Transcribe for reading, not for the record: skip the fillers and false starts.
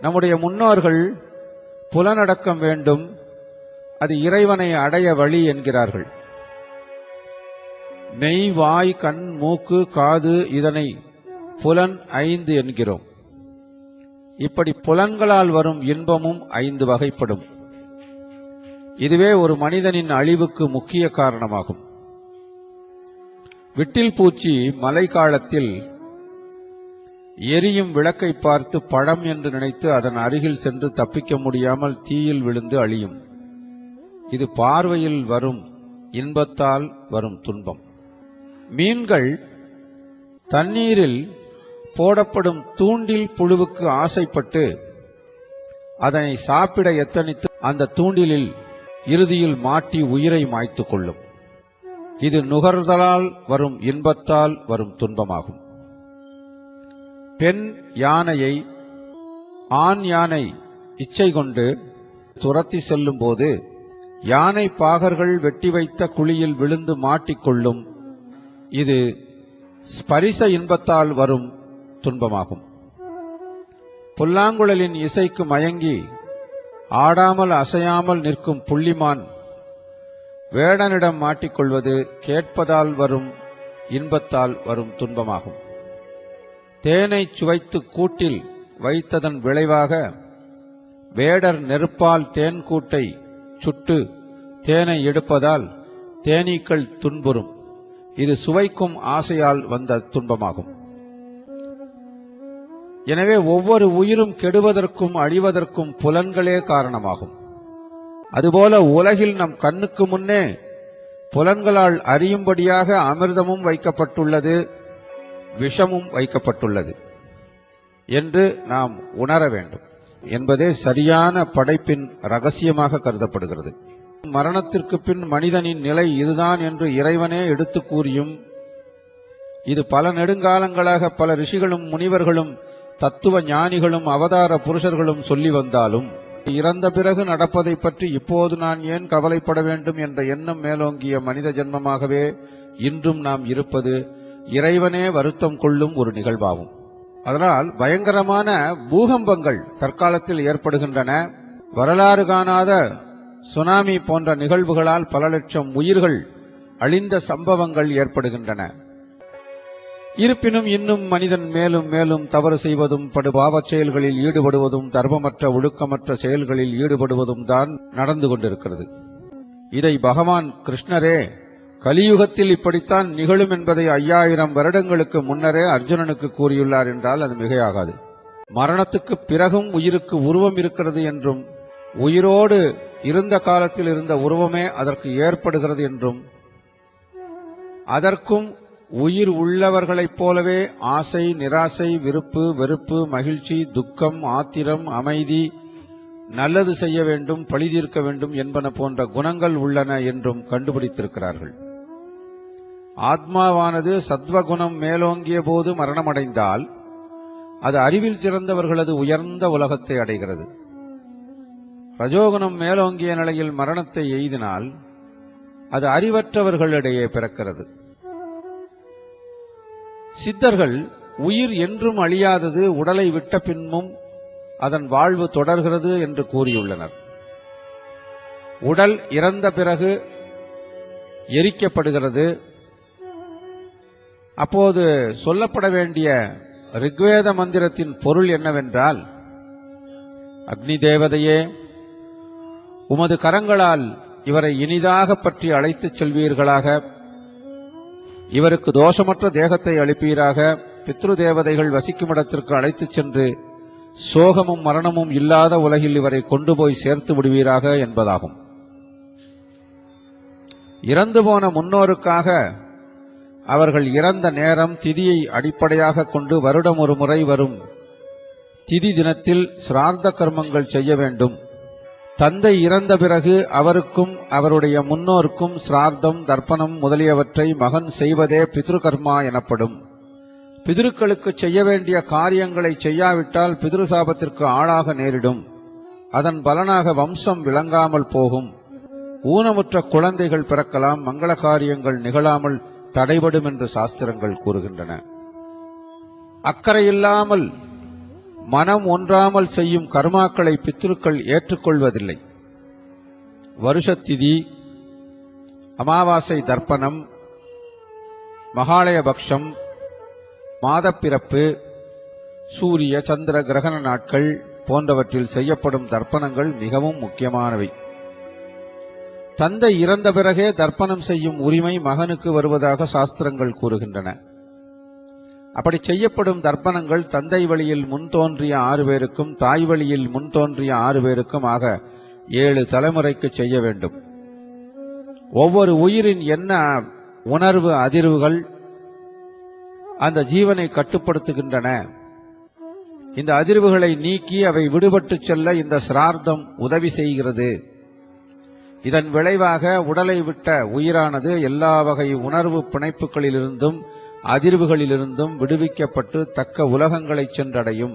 நம்முடைய முன்னோர்கள் புலனடக்கம் வேண்டும், அது இறைவனை அடைய வழி என்கிறார்கள். மெய், வாய், கண், மூக்கு, காது, இதனை புலன் 5 என்கிறோம். இப்படி புலன்களால் வரும் இன்பமும் 5 வகைப்படும். இதுவே ஒரு மனிதனின் அழிவுக்கு முக்கிய காரணமாகும். விட்டில் பூச்சி மழை காலத்தில் எரியும் விளக்கை பார்த்து பழம் என்று நினைத்து அதன் அருகில் சென்று தப்பிக்க முடியாமல் தீயில் விழுந்து அழியும். இது பார்வையில் வரும் இன்பத்தால் வரும் துன்பம். மீன்கள் தண்ணீரில் போடப்படும் தூண்டில் புழுவுக்கு ஆசைப்பட்டு அதனை சாப்பிட எத்தனித்து அந்த தூண்டிலில் இறுதியில் மாட்டி உயிரை மாய்த்து கொள்ளும். இது நுகர்தலால் வரும் இன்பத்தால் வரும் துன்பமாகும். பெண் யானையை ஆண் யானை இச்சை கொண்டு துரத்தி செல்லும் போது யானை பாகர்கள் வெட்டி வைத்த குழியில் விழுந்து மாட்டிக்கொள்ளும். இது ஸ்பரிச இன்பத்தால் வரும் துன்பமாகும். புல்லாங்குழலின் இசைக்கு மயங்கி ஆடாமல் அசையாமல் நிற்கும் புள்ளிமான் வேடனிடம் மாட்டிக்கொள்வது கேட்பதால் வரும் இன்பத்தால் வரும் துன்பமாகும். தேனை சுவைத்து கூட்டில் வைத்ததன் விளைவாக வேடர் நெருப்பால் தேன் கூட்டை சுட்டு தேனை எடுப்பதால் தேனீக்கள் துன்புறும். இது சுவைக்கும் ஆசையால் வந்த துன்பமாகும். எனவே ஒவ்வொரு உயிரும் கெடுவதற்கும் அழிவதற்கும் புலன்களே காரணமாகும். அதுபோல உலகில் நம் கண்ணுக்கு முன்னே புலன்களால் அறியும்படியாக அமிர்தமும் வைக்கப்பட்டுள்ளது, விஷமும் வைக்கப்பட்டுள்ளது என்று நாம் உணர வேண்டும் என்பதே சரியான படைப்பின் ரகசியமாக கருதப்படுகிறது. மரணத்திற்கு பின் மனிதனின் நிலை இதுதான் என்று இறைவனே எடுத்து கூறியும், இது பல நெடுங்காலங்களாக பல ரிஷிகளும் முனிவர்களும் தத்துவ ஞானிகளும் அவதார புருஷர்களும் சொல்லி வந்தாலும், இறந்த பிறகு நடப்பதை பற்றி இப்போது நான் ஏன் கவலைப்பட வேண்டும் என்ற எண்ணம் மேலோங்கிய மனித ஜென்மமாகவே இன்றும் நாம் இருப்பது இறைவனே வருத்தம் கொள்ளும் ஒரு நிகழ்வாகும். அதனால் பயங்கரமான பூகம்பங்கள் தற்காலத்தில் ஏற்படுகின்றன. வரலாறு காணாத சுனாமி போன்ற நிகழ்வுகளால் பல லட்சம் உயிர்கள் அழிந்த சம்பவங்கள் ஏற்படுகின்றன. இருப்பினும் இன்னும் மனிதன் மேலும் மேலும் தவறு செய்வதும் படுபாவச் செயல்களில் ஈடுபடுவதும் தர்மமற்ற ஒழுக்கமற்ற செயல்களில் ஈடுபடுவதும் தான் நடந்து கொண்டிருக்கிறது. இதை பகவான் கிருஷ்ணரே கலியுகத்தில் இப்படித்தான் நிகழும் என்பதை 5000 வருடங்களுக்கு முன்னரே அர்ஜுனனுக்கு கூறியுள்ளார் என்றால் அது மிகையாகாது. மரணத்துக்கு பிறகும் உயிருக்கு உருவம் இருக்கிறது என்றும், உயிரோடு இருந்த காலத்தில் இருந்த உருவமே அதற்கு ஏற்படுகிறது என்றும், அதற்கும் உயிர் உள்ளவர்களைப் போலவே ஆசை, நிராசை, விருப்பு, வெறுப்பு, மகிழ்ச்சி, துக்கம், ஆத்திரம், அமைதி, நல்லது செய்ய வேண்டும், பழி தீர்க்க வேண்டும் என்பன போன்ற குணங்கள் உள்ளன என்றும் கண்டுபிடித்திருக்கிறார்கள். ஆத்மாவானது சத்வகுணம் மேலோங்கிய போது மரணமடைந்தால் அது அறிவில் சிறந்தவர்களது உயர்ந்த உலகத்தை அடைகிறது. ரஜோகுணம் மேலோங்கிய நிலையில் மரணத்தை எய்தினால் அது அறிவற்றவர்களிடையே பிறக்கிறது. சித்தர்கள் உயிர் என்றும் அழியாதது, உடலை விட்ட பின்னும் அதன் வாழ்வு தொடர்கிறது என்று கூறியுள்ளனர். உடல் இறந்த பிறகு எரிக்கப்படுகிறது. அப்போது சொல்லப்பட வேண்டிய ரிக்வேத மந்திரத்தின் பொருள் என்னவென்றால், அக்னி தேவதையே, உமது கரங்களால் இவரை இனிதாக பற்றி அழைத்துச் செல்வீர்களாக, இவருக்கு தோஷமற்ற தேகத்தை அளிப்பீராக, பித்ரு தேவதைகள் வசிக்கும் இடத்திற்கு அழைத்துச் சென்று சோகமும் மரணமும் இல்லாத உலகில் இவரை கொண்டு போய் சேர்த்து விடுவீராக என்பதாகும். இறந்து போன முன்னோருக்காக அவர்கள் இறந்த நேரம், திதியை அடிப்படையாக கொண்டு வருடம் ஒரு முறை வரும் திதி தினத்தில் சிரார்த்த கர்மங்கள் செய்ய வேண்டும். தந்தை இறந்த பிறகு அவருக்கும் அவருடைய முன்னோருக்கும் சிரார்த்தம், தர்ப்பணம் முதலியவற்றை மகன் செய்வதே பித்ருகர்மா எனப்படும். பிதிருக்களுக்கு செய்ய வேண்டிய காரியங்களை செய்யாவிட்டால் பிதிருசாபத்திற்கு ஆளாக நேரிடும். அதன் பலனாக வம்சம் விளங்காமல் போகும். ஊனமுற்ற குழந்தைகள் பிறக்கலாம், மங்கள காரியங்கள் நிகழாமல் தடைபடும் என்று சாஸ்திரங்கள் கூறுகின்றன. அக்கறையில்லாமல் மனம் ஒன்றாமல் செய்யும் கர்மாக்களை பித்ருக்கள் ஏற்றுக்கொள்வதில்லை. வருஷத்திதி, அமாவாசை தர்ப்பணம், மகாலயபக்ஷம், மாதப்பிறப்பு, சூரிய சந்திர கிரகண நாட்கள் போன்றவற்றில் செய்யப்படும் தர்ப்பணங்கள் மிகவும் முக்கியமானவை. தந்தை இறந்த பிறகே தர்ப்பணம் செய்யும் உரிமை மகனுக்கு வருவதாக சாஸ்திரங்கள் கூறுகின்றன. அப்படி செய்யப்படும் தர்ப்பணங்கள் தந்தை வழியில் முன்தோன்றிய 6 பேருக்கும் தாய் வழியில் முன்தோன்றிய 6 பேருக்கும் ஆக 7 தலைமுறைக்கு செய்ய வேண்டும். ஒவ்வொரு உயிரின் என்ன உணர்வு அதிர்வுகள் அந்த ஜீவனை கட்டுப்படுத்துகின்றன. இந்த அதிர்வுகளை நீக்கி அவை விடுபட்டு செல்ல இந்த சிரார்த்தம் உதவி செய்கிறது. இதன் விளைவாக உடலை விட்ட உயிரானது எல்லா வகை உணர்வு பிணைப்புகளிலிருந்தும் அதிர்வுகளிலிருந்தும் விடுவிக்கப்பட்டு தக்க உலகங்களை சென்றடையும்.